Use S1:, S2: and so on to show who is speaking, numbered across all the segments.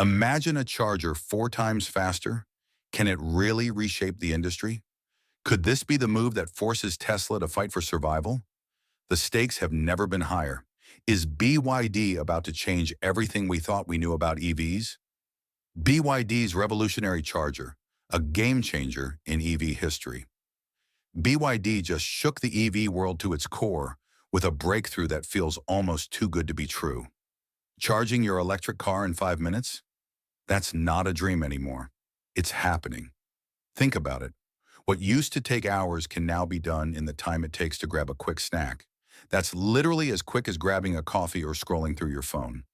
S1: Imagine a charger 4 times faster. Can it really reshape the industry? Could this be the move that forces Tesla to fight for survival? The stakes have never been higher. Is BYD about to change everything we thought we knew about EVs? BYD's revolutionary charger, a game changer in EV history. BYD just shook the EV world to its core with a breakthrough that feels almost too good to be true. Charging your electric car in 5 minutes? That's not a dream anymore. It's happening. Think about it. What used to take hours can now be done in the time it takes to grab a quick snack. That's literally as quick as grabbing a coffee or scrolling through your phone.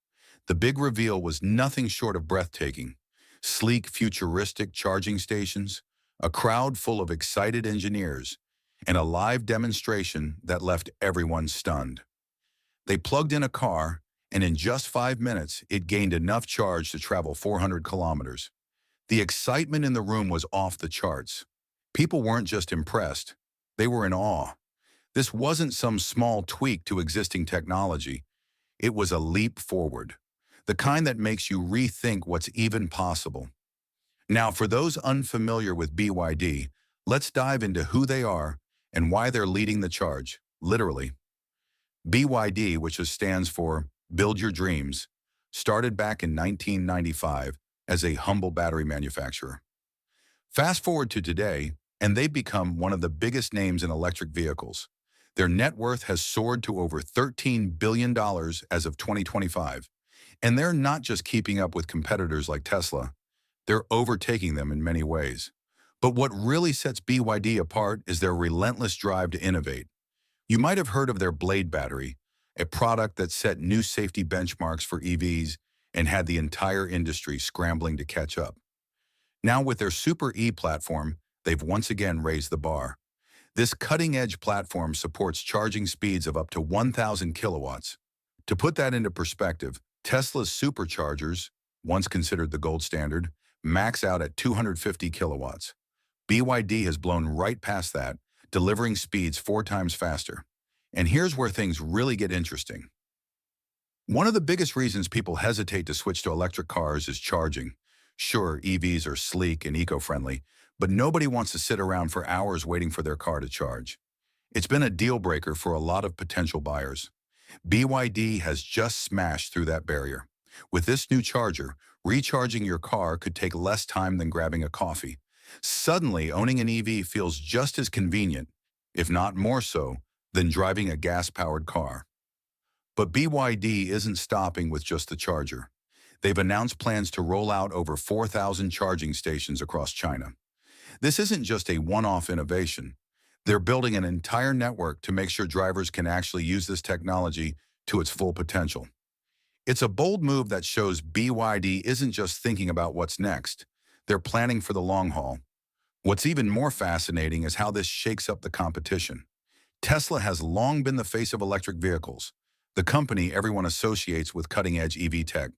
S1: The big reveal was nothing short of breathtaking. Sleek, futuristic charging stations, a crowd full of excited engineers, and a live demonstration that left everyone stunned. They plugged in a car, and in just 5 minutes, it gained enough charge to travel 400 kilometers. The excitement in the room was off the charts. People weren't just impressed, they were in awe. This wasn't some small tweak to existing technology. It was a leap forward, the kind that makes you rethink what's even possible. Now, for those unfamiliar with BYD, let's dive into who they are and why they're leading the charge, literally. BYD, which stands for Build Your Dreams, started back in 1995 as a humble battery manufacturer. Fast forward to today, and they've become one of the biggest names in electric vehicles. Their net worth has soared to over $13 billion as of 2025. And they're not just keeping up with competitors like Tesla, they're overtaking them in many ways. But what really sets BYD apart is their relentless drive to innovate. You might have heard of their Blade battery, a product that set new safety benchmarks for EVs and had the entire industry scrambling to catch up. Now with their Super E platform, they've once again raised the bar. This cutting-edge platform supports charging speeds of up to 1,000 kilowatts. To put that into perspective, Tesla's superchargers, once considered the gold standard, max out at 250 kilowatts. BYD has blown right past that, delivering speeds 4 times faster. And here's where things really get interesting. One of the biggest reasons people hesitate to switch to electric cars is charging. Sure, EVs are sleek and eco-friendly, but nobody wants to sit around for hours waiting for their car to charge. It's been a deal breaker for a lot of potential buyers. BYD has just smashed through that barrier. With this new charger, recharging your car could take less time than grabbing a coffee. Suddenly, owning an EV feels just as convenient, if not more so, than driving a gas-powered car. But BYD isn't stopping with just the charger. They've announced plans to roll out over 4,000 charging stations across China. This isn't just a one-off innovation. They're building an entire network to make sure drivers can actually use this technology to its full potential. It's a bold move that shows BYD isn't just thinking about what's next. They're planning for the long haul. What's even more fascinating is how this shakes up the competition. Tesla has long been the face of electric vehicles, the company everyone associates with cutting-edge EV tech.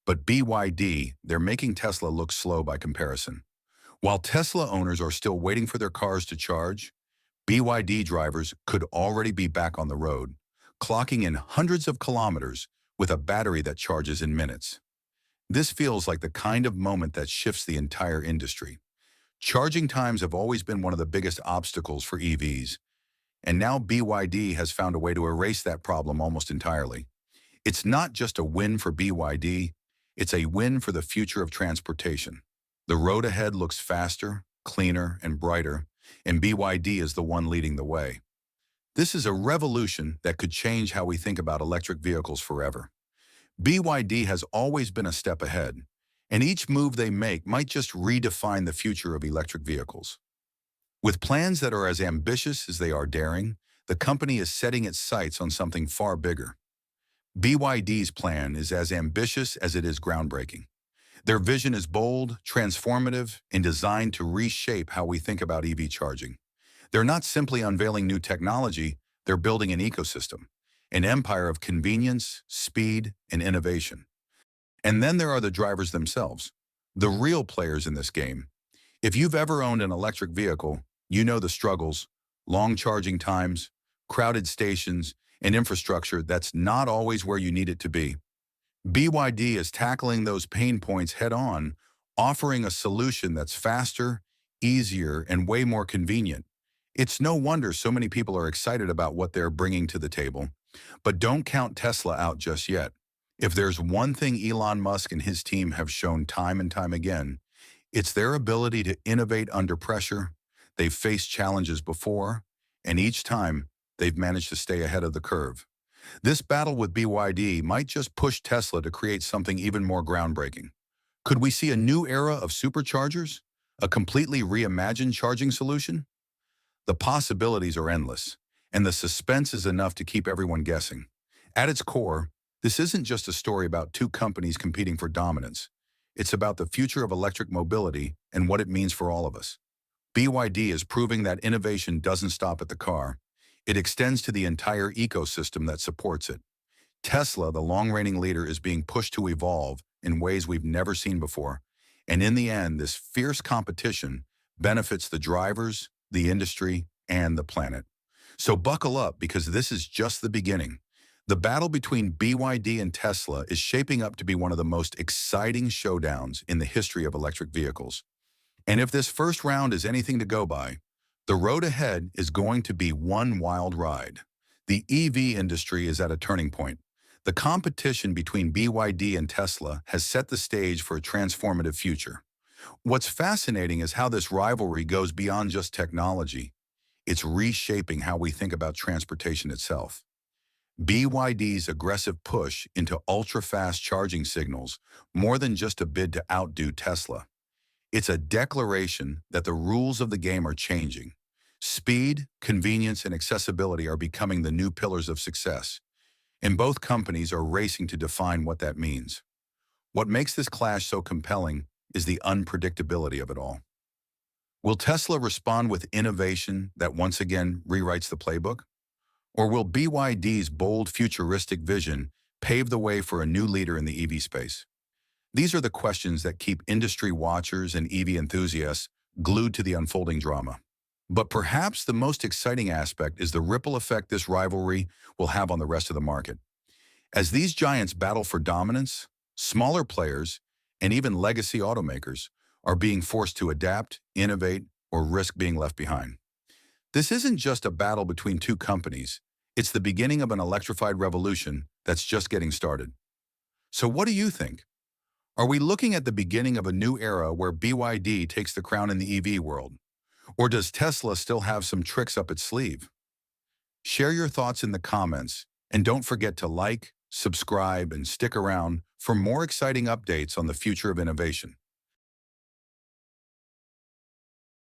S1: But BYD, they're making Tesla look slow by comparison. While Tesla owners are still waiting for their cars to charge, BYD drivers could already be back on the road, clocking in hundreds of kilometers with a battery that charges in minutes. This feels like the kind of moment that shifts the entire industry. Charging times have always been one of the biggest obstacles for EVs, and now BYD has found a way to erase that problem almost entirely. It's not just a win for BYD, it's a win for the future of transportation. The road ahead looks faster, cleaner, and brighter, and BYD is the one leading the way. This is a revolution that could change how we think about electric vehicles forever. BYD has always been a step ahead, and each move they make might just redefine the future of electric vehicles. With plans that are as ambitious as they are daring, the company is setting its sights on something far bigger. BYD's plan is as ambitious as it is groundbreaking. Their vision is bold, transformative, and designed to reshape how we think about EV charging. They're not simply unveiling new technology, they're building an ecosystem, an empire of convenience, speed, and innovation. And then there are the drivers themselves, the real players in this game. If you've ever owned an electric vehicle, you know the struggles, long charging times, crowded stations, and infrastructure that's not always where you need it to be. BYD is tackling those pain points head-on, offering a solution that's faster, easier, and way more convenient. It's no wonder so many people are excited about what they're bringing to the table. But don't count Tesla out just yet. If there's one thing Elon Musk and his team have shown time and time again, it's their ability to innovate under pressure. They've faced challenges before, and each time, they've managed to stay ahead of the curve. This battle with BYD might just push Tesla to create something even more groundbreaking. Could we see a new era of superchargers? A completely reimagined charging solution? The possibilities are endless, and the suspense is enough to keep everyone guessing. At its core, this isn't just a story about two companies competing for dominance. It's about the future of electric mobility and what it means for all of us. BYD is proving that innovation doesn't stop at the car. It extends to the entire ecosystem that supports it. Tesla, the long-reigning leader, is being pushed to evolve in ways we've never seen before. And in the end, this fierce competition benefits the drivers, the industry, and the planet. So buckle up, because this is just the beginning. The battle between BYD and Tesla is shaping up to be one of the most exciting showdowns in the history of electric vehicles. And if this first round is anything to go by, the road ahead is going to be one wild ride. The EV industry is at a turning point. The competition between BYD and Tesla has set the stage for a transformative future. What's fascinating is how this rivalry goes beyond just technology. It's reshaping how we think about transportation itself. BYD's aggressive push into ultra-fast charging signals more than just a bid to outdo Tesla. It's a declaration that the rules of the game are changing. Speed, convenience, and accessibility are becoming the new pillars of success, and both companies are racing to define what that means. What makes this clash so compelling is the unpredictability of it all. Will Tesla respond with innovation that once again rewrites the playbook? Or will BYD's bold futuristic vision pave the way for a new leader in the EV space? These are the questions that keep industry watchers and EV enthusiasts glued to the unfolding drama. But perhaps the most exciting aspect is the ripple effect this rivalry will have on the rest of the market. As these giants battle for dominance, smaller players, and even legacy automakers are being forced to adapt, innovate, or risk being left behind. This isn't just a battle between two companies. It's the beginning of an electrified revolution that's just getting started. So what do you think? Are we looking at the beginning of a new era where BYD takes the crown in the EV world? Or does Tesla still have some tricks up its sleeve? Share your thoughts in the comments, and don't forget to like, subscribe, and stick around for more exciting updates on the future of innovation.